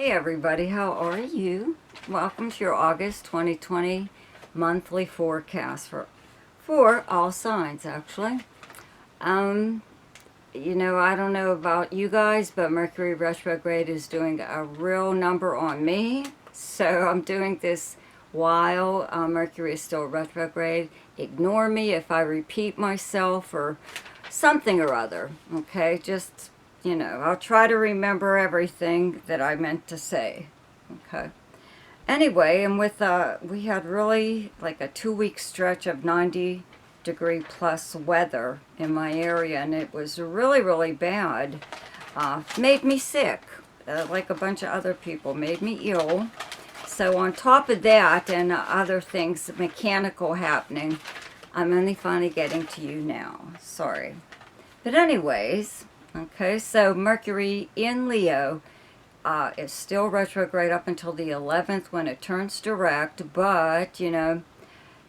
Hey everybody, how are you? Welcome to your August 2020 monthly forecast for all signs, actually. Um, I don't know about you guys, but Mercury retrograde is doing a real number on me. So I'm doing this while Mercury is still retrograde. Ignore me if I repeat myself or something or other, okay? Just, I'll try to remember everything that I meant to say, okay? Anyway, and we had really like a 2 week stretch of 90-degree plus weather in my area, and it was really, really bad. Made me sick, like a bunch of other people, made me ill. So on top of that and other things mechanical happening, I'm only finally getting to you now. Sorry. But anyways, okay, so Mercury in Leo is still retrograde up until the 11th when it turns direct, but, you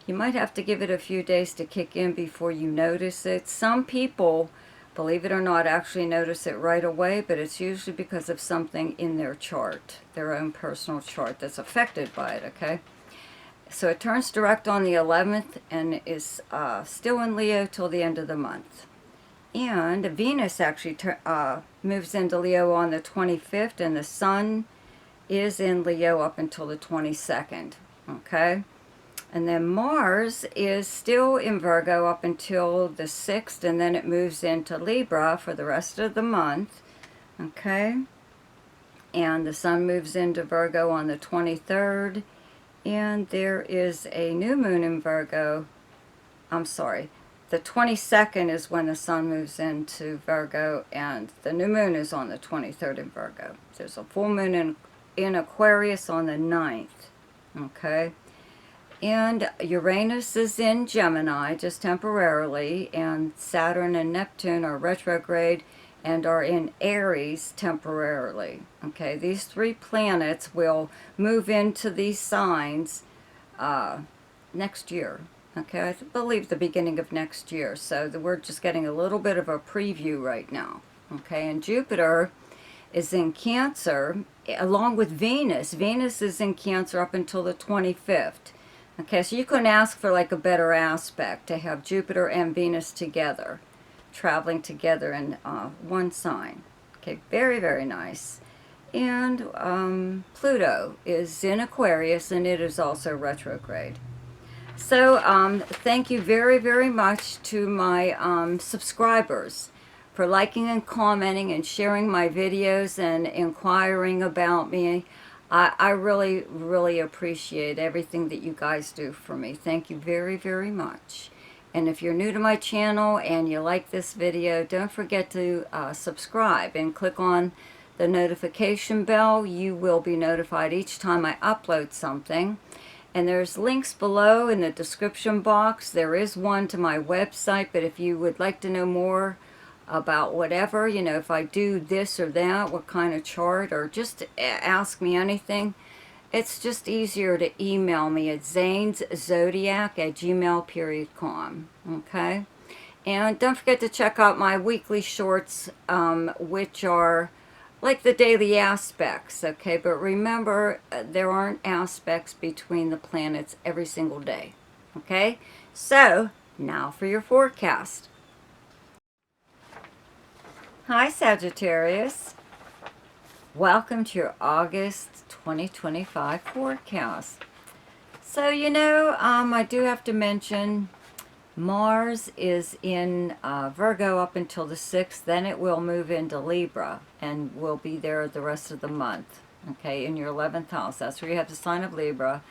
might have to give it a few days to kick in before you notice it. Some people, believe it or not, actually notice it right away, but it's usually because of something in their chart, their own personal chart that's affected by it, okay? So it turns direct on the 11th and is still in Leo till the end of the month. And Venus actually moves into Leo on the 25th, and the Sun is in Leo up until the 22nd, okay? And then Mars is still in Virgo up until the 6th, and then it moves into Libra for the rest of the month, okay? And the Sun moves into Virgo on the 23rd, and there is a new moon in Virgo. I'm sorry. The 22nd is when the Sun moves into Virgo, and the new moon is on the 23rd in Virgo. There's a full moon in Aquarius on the 9th, okay? And Uranus is in Gemini just temporarily, and Saturn and Neptune are retrograde and are in Aries temporarily, okay? These three planets will move into these signs next year. Okay, I believe the beginning of next year. So we're just getting a little bit of a preview right now. Okay, and Jupiter is in Cancer along with Venus. Venus is in Cancer up until the 25th. Okay, so you couldn't ask for like a better aspect to have Jupiter and Venus together, traveling together in one sign. Okay, very, very nice. And Pluto is in Aquarius, and it is also retrograde. So thank you very, very much to my subscribers for liking and commenting and sharing my videos and inquiring about me. I really, really appreciate everything that you guys do for me. Thank you very, very much. And if you're new to my channel and you like this video, don't forget to subscribe and click on the notification bell. You will be notified each time I upload something. And there's links below in the description box. There is one to my website, but if you would like to know more about whatever, if I do this or that, what kind of chart, or just ask me anything, it's just easier to email me at zaneszodiac@gmail.com, okay? And don't forget to check out my weekly shorts, which are like the daily aspects, okay? But remember, there aren't aspects between the planets every single day, okay? So, now for your forecast. Hi, Sagittarius. Welcome to your August 2025 forecast. So, I do have to mention Mars is in Virgo up until the 6th, then it will move into Libra and will be there the rest of the month, okay, in your 11th house. That's where you have the sign of Libra.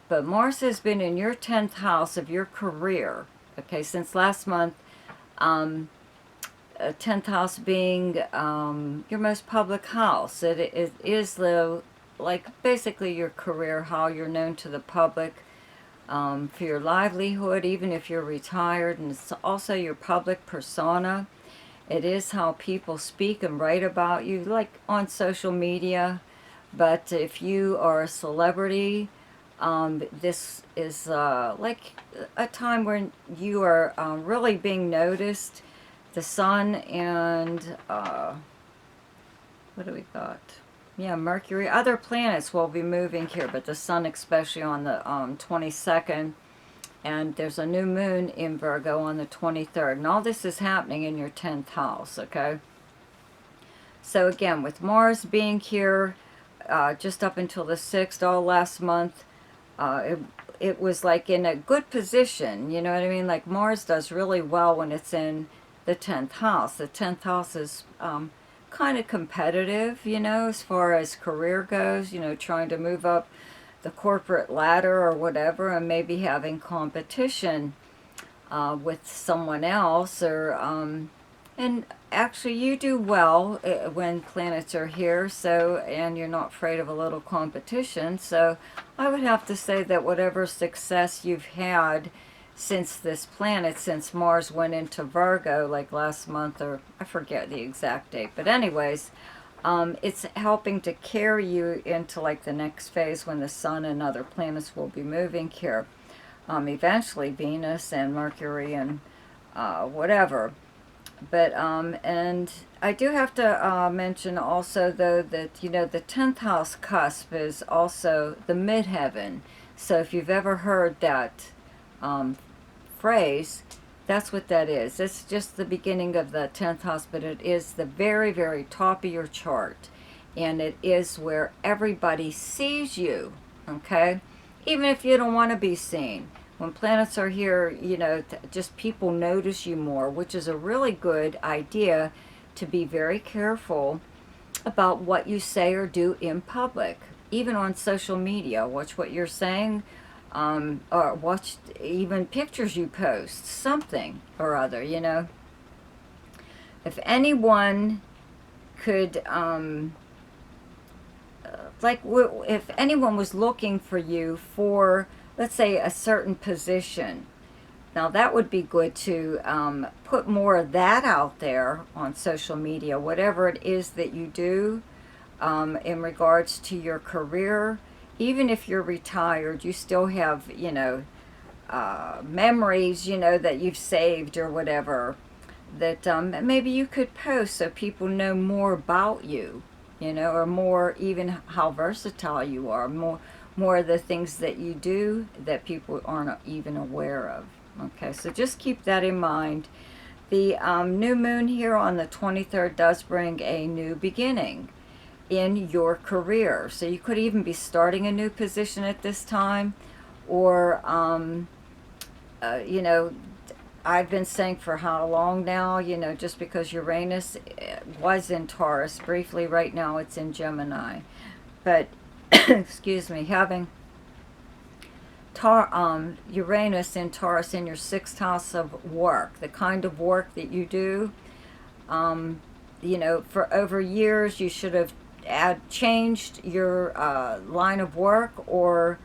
But Mars has been in your 10th house of your career, okay, since last month, 10th house being your most public house. It is, basically your career, how you're known to the public, for your livelihood, even if you're retired, and it's also your public persona. It is how people speak and write about you, like on social media. But if you are a celebrity, this is like a time when you are really being noticed. The Sun and what do we got? yeah, Mercury, other planets will be moving here, but the sun especially on the 22nd. And there's a new moon in Virgo on the 23rd. And all this is happening in your 10th house, okay? So again, with Mars being here just up until the 6th, all last month, it was like in a good position, you know what I mean? Like Mars does really well when it's in the 10th house. The 10th house is kind of competitive, you know, as far as career goes, you know, trying to move up the corporate ladder or whatever, and maybe having competition with someone else, or and actually you do well when planets are here, so, and you're not afraid of a little competition. So I would have to say that whatever success you've had since this planet, since Mars went into Virgo like last month, or I forget the exact date, but anyways, it's helping to carry you into like the next phase when the sun and other planets will be moving here. Eventually Venus and Mercury and whatever. But, and I do have to mention also, though, that, you know, the 10th house cusp is also the midheaven. So if you've ever heard that phrase, that's what that is. It's just the beginning of the 10th house, but it is the very, very top of your chart. And it is where everybody sees you, okay? Even if you don't want to be seen. When planets are here, you know, just people notice you more, which is a really good idea, to be very careful about what you say or do in public. Even on social media, watch what you're saying, or watch even pictures you post, something or other, you know. If anyone could, if anyone was looking for you for, let's say, a certain position, now that would be good to put more of that out there on social media, whatever it is that you do in regards to your career. Even if you're retired, you still have, you know, memories, you know, that you've saved or whatever, that maybe you could post so people know more about you, you know, or more even how versatile you are, more of the things that you do that people aren't even aware of. Okay, so just keep that in mind. The new moon here on the 23rd does bring a new beginning in your career. So you could even be starting a new position at this time, or, you know, I've been saying for how long now, you know, just because Uranus was in Taurus briefly, right now it's in Gemini. But, excuse me, having Uranus in Taurus in your 6th house of work, the kind of work that you do, you know, for over years you should have changed your line of work, or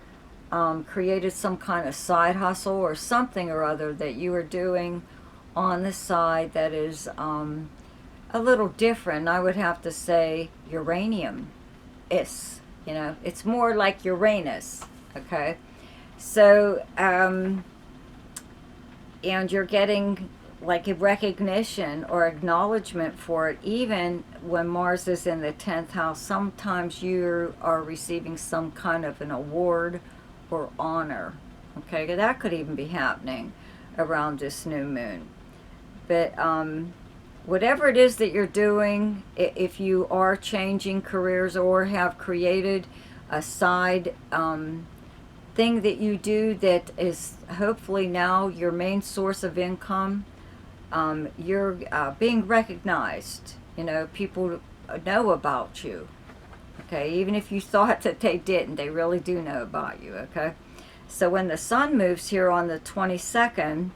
created some kind of side hustle or something or other that you are doing on the side that is a little different. I would have to say uranium is, you know, it's more like Uranus, okay? So, and you're getting like a recognition or acknowledgement for it, even when Mars is in the 10th house. Sometimes you are receiving some kind of an award or honor, okay? That could even be happening around this new moon. But whatever it is that you're doing, if you are changing careers or have created a side thing that you do that is hopefully now your main source of income, you're being recognized. You know, people know about you. Okay, even if you thought that they didn't, they really do know about you, okay? So when the sun moves here on the 22nd,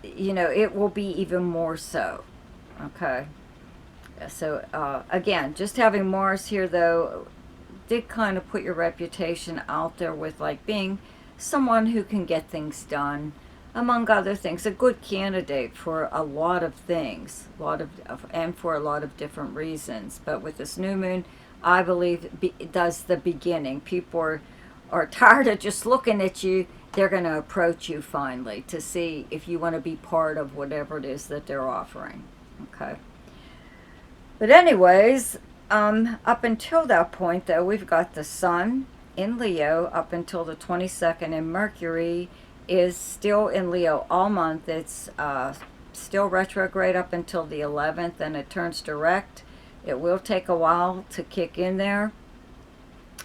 you know, it will be even more so, okay? So, again, just having Mars here, though, did kind of put your reputation out there with, like, being someone who can get things done, among other things, a good candidate for a lot of things, and for a lot of different reasons. But with this new moon, I believe it does the beginning. People are tired of just looking at you. They're going to approach you finally to see if you want to be part of whatever it is that they're offering. Okay. But anyways, up until that point, though, we've got the Sun in Leo up until the 22nd, and Mercury is still in Leo all month. It's still retrograde up until the 11th, and it turns direct. It will take a while to kick in there.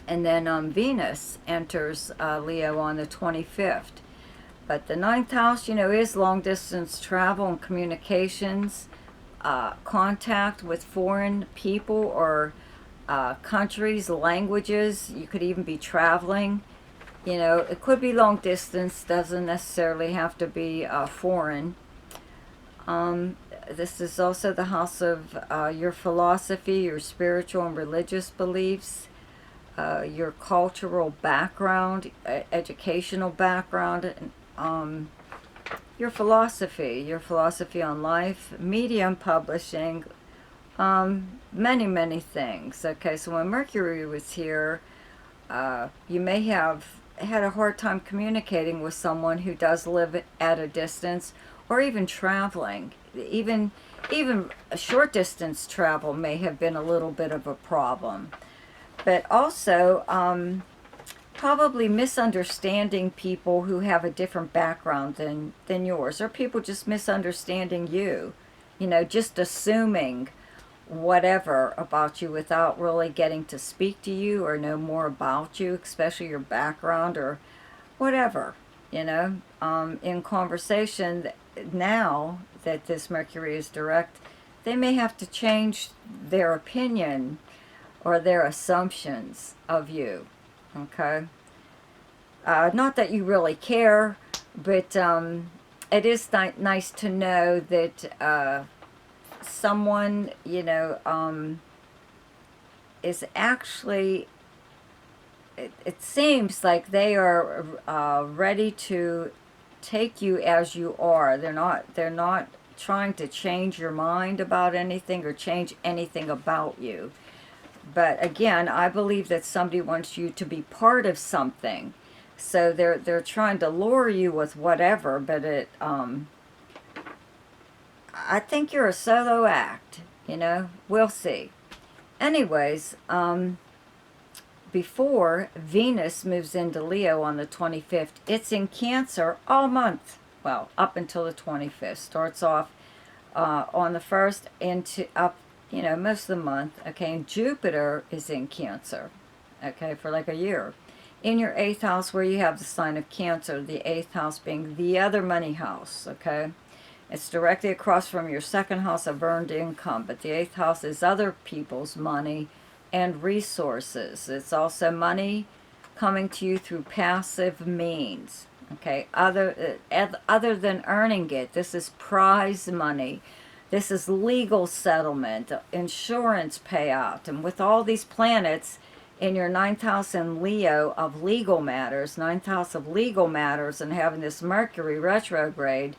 And then Venus enters Leo on the 25th. But the ninth house, is long distance travel and communications, contact with foreign people or countries, languages. You could even be traveling. It could be long distance, doesn't necessarily have to be foreign. This is also the house of your philosophy, your spiritual and religious beliefs, your cultural background, educational background, your philosophy on life, medium publishing, many, many things. Okay, so when Mercury was here, you may have had a hard time communicating with someone who does live at a distance, or even traveling. Even a short distance travel may have been a little bit of a problem. But also, probably misunderstanding people who have a different background than yours, or people just misunderstanding you, just assuming whatever about you without really getting to speak to you or know more about you, especially your background or whatever, in conversation. Now that this Mercury is direct, they may have to change their opinion or their assumptions of you. Okay, not that you really care, but it is nice to know that someone, is actually, it seems like they are ready to take you as you are. They're not trying to change your mind about anything or change anything about you. But again, I believe that somebody wants you to be part of something. So they're trying to lure you with whatever, but I think you're a solo act, We'll see. Anyways, before Venus moves into Leo on the 25th, it's in Cancer all month. Well, up until the 25th. Starts off on the 1st into up, most of the month. Okay, and Jupiter is in Cancer, okay, for like a year. In your 8th house where you have the sign of Cancer, the 8th house being the other money house, okay? It's directly across from your 2nd house of earned income, but the 8th house is other people's money and resources. It's also money coming to you through passive means, okay? Other than earning it. This is prize money. This is legal settlement, insurance payout. And with all these planets in your 9th house in Leo of legal matters, 9th house of legal matters, and having this Mercury retrograde,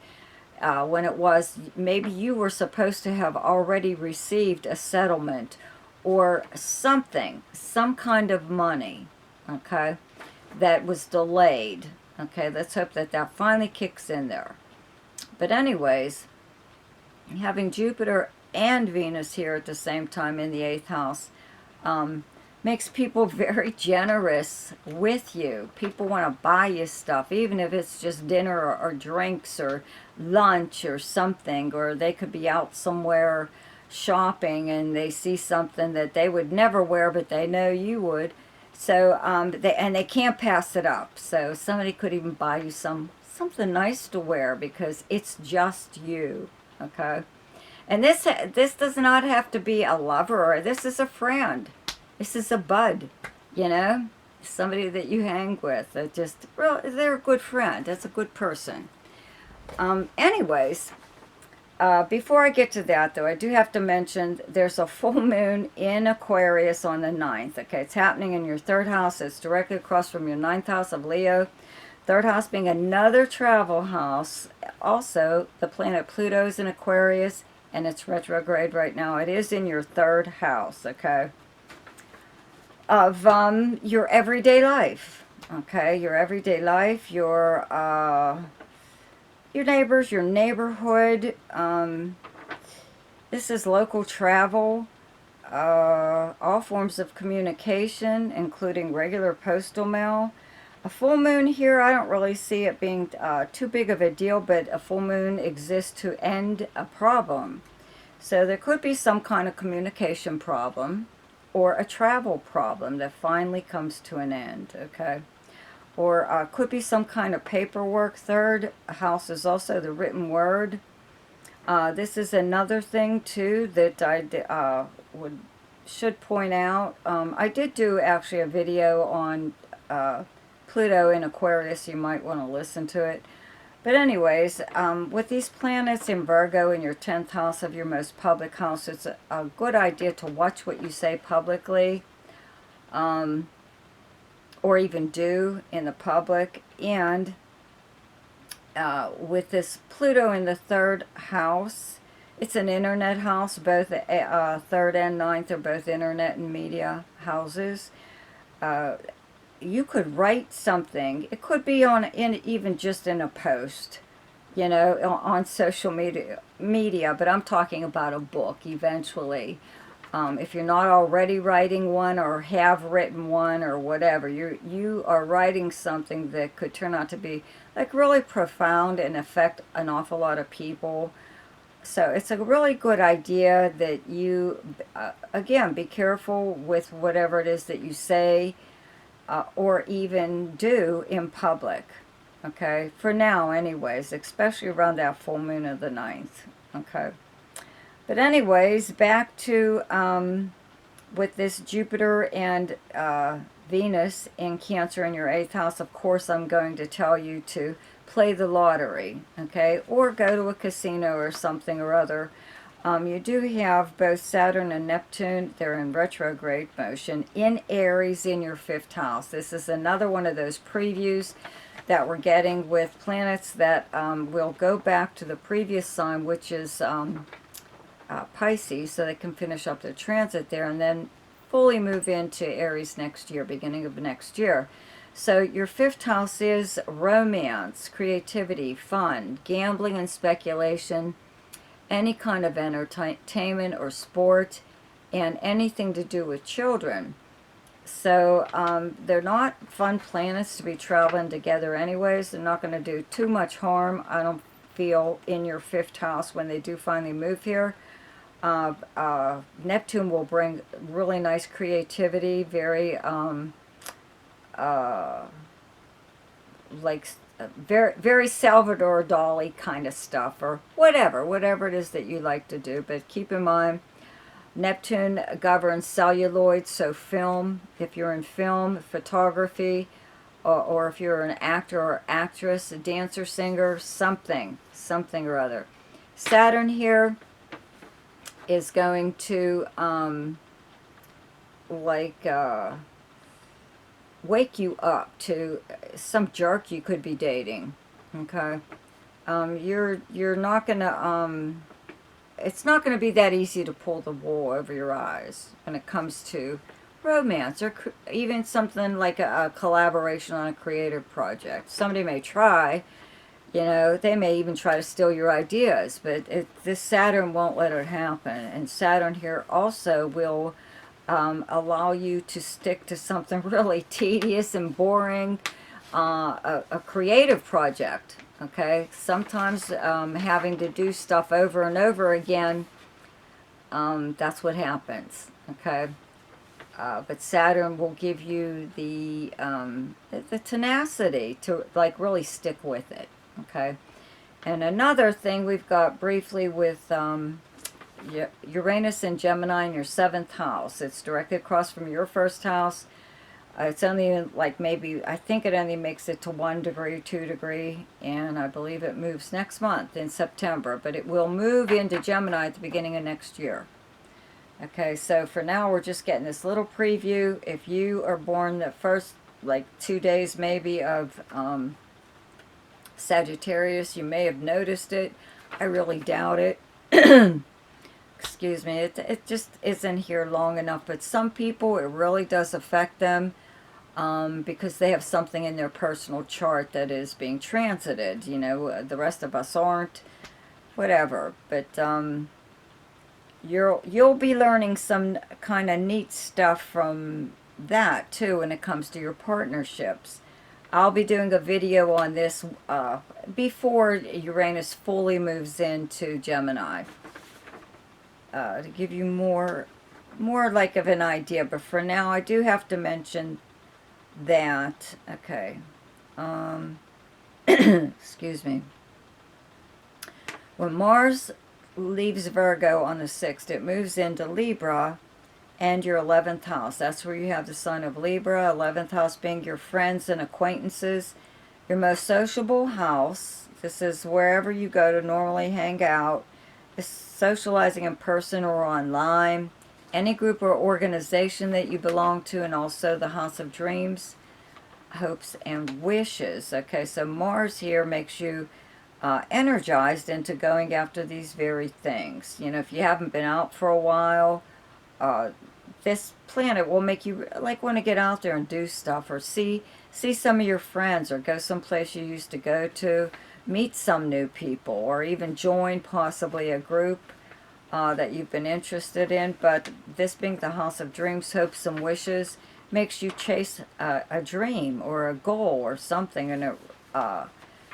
when it was, maybe you were supposed to have already received a settlement or something, some kind of money, okay, that was delayed. Okay, let's hope that that finally kicks in there. But anyways, having Jupiter and Venus here at the same time in the 8th house makes people very generous with you. People want to buy you stuff, even if it's just dinner or drinks or lunch or something, or they could be out somewhere shopping and they see something that they would never wear, but they know you would. So they can't pass it up. So somebody could even buy you something nice to wear because it's just you. Okay, and this does not have to be a lover, or this is a friend. This is a bud, somebody that you hang with. They're a good friend. That's a good person. Anyways, before I get to that, though, I do have to mention there's a full moon in Aquarius on the 9th. Okay, it's happening in your 3rd house. It's directly across from your 9th house of Leo. 3rd house being another travel house. Also, the planet Pluto's in Aquarius, and it's retrograde right now. It is in your 3rd house, okay, of your everyday life. Okay, your everyday life, your neighbors, your neighborhood. This is local travel, all forms of communication, including regular postal mail. A full moon here, I don't really see it being too big of a deal, but a full moon exists to end a problem. So there could be some kind of communication problem or a travel problem that finally comes to an end, okay? Or could be some kind of paperwork. Third house is also the written word. This is another thing too that I should point out. I did do actually a video on Pluto in Aquarius. You might want to listen to it. But anyways, with these planets in Virgo in your 10th house of your most public house, it's a good idea to watch what you say publicly, or even do in the public. And with this Pluto in the 3rd house, it's an internet house. Both 3rd and 9th are both internet and media houses. You could write something. It could be even just in a post, you know, on social media. But I'm talking about a book eventually. If you're not already writing one or have written one or whatever, you are writing something that could turn out to be like really profound and affect an awful lot of people. So it's a really good idea that you, again, be careful with whatever it is that you say or even do in public, okay? For now, anyways, especially around that full moon of the 9th, okay? But anyways, back to with this Jupiter and Venus in Cancer in your 8th house, of course, I'm going to tell you to play the lottery, okay? Or go to a casino or something or other. You do have both Saturn and Neptune. They're in retrograde motion in Aries in your 5th house. This is another one of those previews that we're getting with planets that will go back to the previous sign, which is Pisces, so they can finish up their transit there and then fully move into Aries next year, beginning of next year. So your 5th house is romance, creativity, fun, gambling and speculation, any kind of entertainment or sport, and anything to do with children. So they're not fun planets to be traveling together anyways. They're not going to do too much harm, I don't feel, in your 5th house when they do finally move here. Neptune will bring really nice creativity, very like very Salvador Dali kind of stuff, or whatever it is that you like to do. But keep in mind, Neptune governs celluloid, so film, if you're in film, photography, or if you're an actor or actress, a dancer, singer, something or other. Saturn here is going to wake you up to some jerk you could be dating, okay? You're not gonna it's not gonna be that easy to pull the wool over your eyes when it comes to romance, or even something like a collaboration on a creative project. Somebody may try, you know, they may even try to steal your ideas, but this Saturn won't let it happen. And Saturn here also will allow you to stick to something really tedious and boring, a creative project, okay? Sometimes having to do stuff over and over again, that's what happens, okay? But Saturn will give you the tenacity to like really stick with it, okay? And another thing we've got briefly with Uranus and Gemini in your 7th house. It's directly across from your 1st house. It's only like maybe, I think it only makes it to 1 degree, 2 degree, and I believe it moves next month in September, but it will move into Gemini at the beginning of next year. Okay, so for now we're just getting this little preview. If you are born the first like 2 days maybe of Sagittarius, you may have noticed it. I really doubt it. Excuse me, it just isn't here long enough, but some people it really does affect them because they have something in their personal chart that is being transited. You know, the rest of us aren't, whatever. But you'll be learning some kind of neat stuff from that too when it comes to your partnerships. I'll be doing a video on this before Uranus fully moves into Gemini to give you more like of an idea. But for now, I do have to mention that. Okay, excuse me. When Mars leaves Virgo on the 6th, it moves into Libra and your 11th house. That's where you have the sign of Libra, 11th house being your friends and acquaintances, your most sociable house. This is wherever you go to normally hang out, socializing in person or online, any group or organization that you belong to, and also the house of dreams, hopes, and wishes. Okay, so Mars here makes you energized into going after these very things. You know, if you haven't been out for a while, this planet will make you like want to get out there and do stuff, or see some of your friends, or go someplace you used to go to, meet some new people, or even join possibly a group that you've been interested in. But this being the house of dreams, hopes, and wishes, makes you chase a dream or a goal or something, and it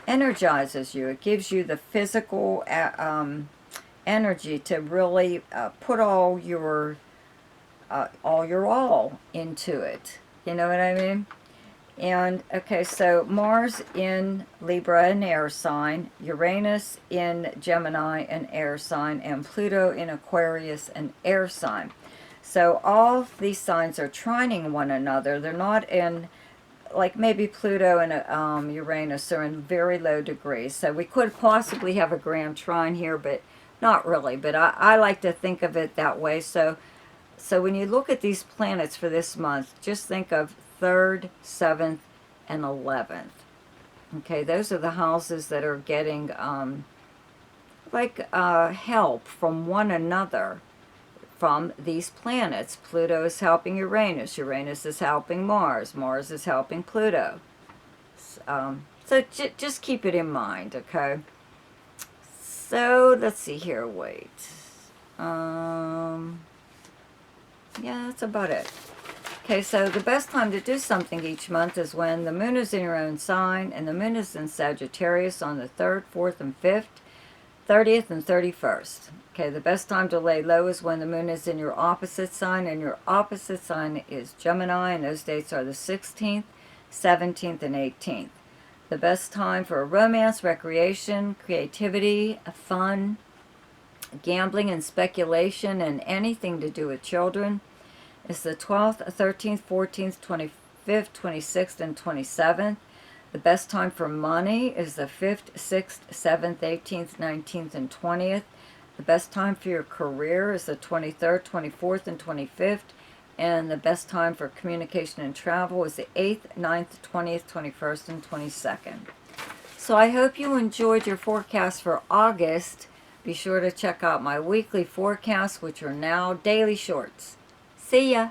energizes you. It gives you the physical energy to really put all your all into it. You know what I mean? And okay, so Mars in Libra, an air sign, Uranus in Gemini, an air sign, and Pluto in Aquarius, an air sign. So all these signs are trining one another. They're not in, like maybe Pluto and Uranus are in very low degrees. So we could possibly have a grand trine here, but not really. But I like to think of it that way. So when you look at these planets for this month, just think of 3rd, 7th, and 11th. Okay, those are the houses that are getting help from one another from these planets. Pluto is helping Uranus. Uranus is helping Mars. Mars is helping Pluto. So just keep it in mind, okay? So let's see here. Wait. Yeah, that's about it. Okay, so the best time to do something each month is when the moon is in your own sign, and the moon is in Sagittarius on the 3rd, 4th, and 5th, 30th, and 31st. Okay, the best time to lay low is when the moon is in your opposite sign, and your opposite sign is Gemini, and those dates are the 16th, 17th, and 18th. The best time for romance, recreation, creativity, fun, gambling, and speculation, and anything to do with children is the 12th, 13th, 14th, 25th, 26th, and 27th. The best time for money is the 5th, 6th, 7th, 18th, 19th, and 20th. The best time for your career is the 23rd, 24th, and 25th. And the best time for communication and travel is the 8th, 9th, 20th, 21st, and 22nd. So I hope you enjoyed your forecast for August. Be sure to check out my weekly forecasts, which are now daily shorts. See ya!